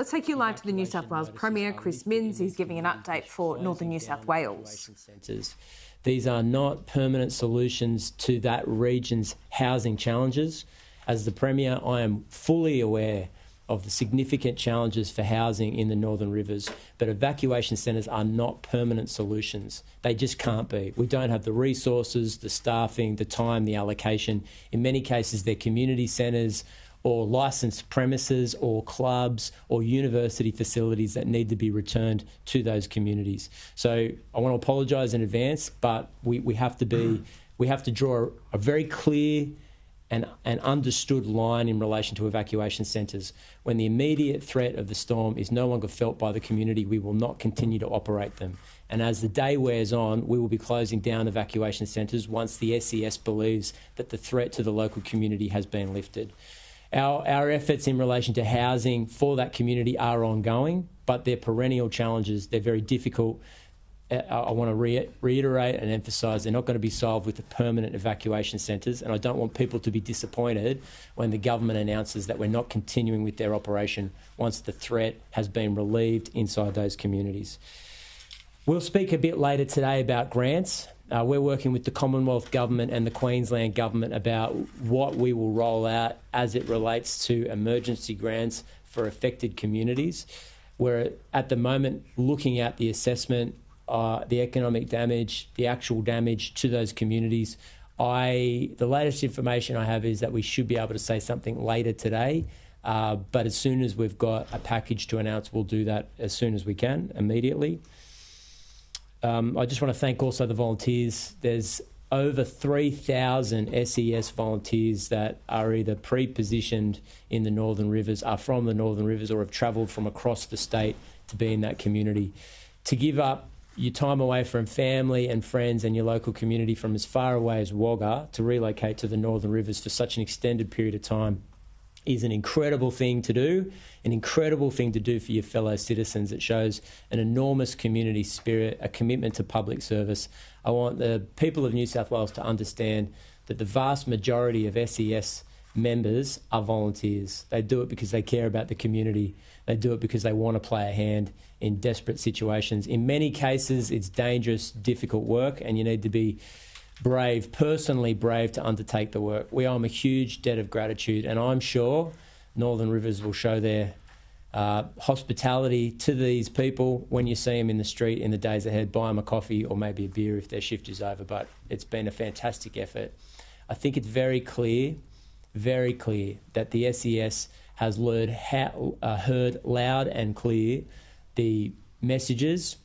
Let's take you live to the New South Wales Premier Chris Minns. He's giving an update for Northern New South Wales. These are not permanent solutions to that region's housing challenges. As the Premier, I am fully aware of the significant challenges for housing in the Northern Rivers, but evacuation centres are not permanent solutions. They just can't be. We don't have the resources, the staffing, the time, the allocation. In many cases, they're community centres or licensed premises or clubs or university facilities that need to be returned to those communities. So I want to apologise in advance, but we have to draw a very clear and understood line in relation to evacuation centres. When the immediate threat of the storm is no longer felt by the community, we will not continue to operate them. And as the day wears on, we will be closing down evacuation centres once the SES believes that the threat to the local community has been lifted. Our efforts in relation to housing for that community are ongoing, but they're perennial challenges. They're very difficult. I want to reiterate and emphasise they're not going to be solved with the permanent evacuation centres, and I don't want people to be disappointed when the government announces that we're not continuing with their operation once the threat has been relieved inside those communities. We'll speak a bit later today about grants. We're working with the Commonwealth Government and the Queensland Government about what we will roll out as it relates to emergency grants for affected communities. We're at the moment looking at the assessment, the economic damage, the actual damage to those communities. The latest information I have is that we should be able to say something later today, but as soon as we've got a package to announce, we'll do that as soon as we can, immediately. I just want to thank also the volunteers. There's over 3,000 SES volunteers that are either pre-positioned in the Northern Rivers, are from the Northern Rivers, or have travelled from across the state to be in that community. To give up your time away from family and friends and your local community from as far away as Wagga to relocate to the Northern Rivers for such an extended period of time is an incredible thing to do, an incredible thing to do for your fellow citizens. It shows an enormous community spirit, a commitment to public service. I want the people of New South Wales to understand that the vast majority of SES members are volunteers. They do it because they care about the community. They do it because they want to play a hand in desperate situations. In many cases, it's dangerous, difficult work, and you need to be brave, personally brave, to undertake the work. We owe them a huge debt of gratitude, and I'm sure Northern Rivers will show their hospitality to these people when you see them in the street in the days ahead. Buy them a coffee or maybe a beer if their shift is over, but it's been a fantastic effort. I think it's very clear that the SES has heard loud and clear the messages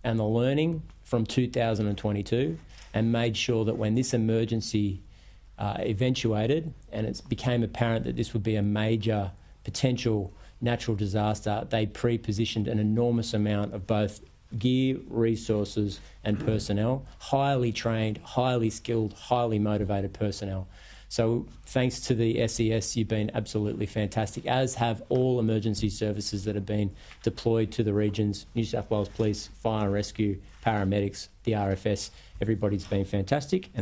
and the learning from 2022 and made sure that when this emergency eventuated and it became apparent that this would be a major potential natural disaster, they pre-positioned an enormous amount of both gear, resources and personnel, highly trained, highly skilled, highly motivated personnel. So thanks to the SES, you've been absolutely fantastic, as have all emergency services that have been deployed to the regions, New South Wales Police, Fire and Rescue, paramedics, the RFS. Everybody's been fantastic.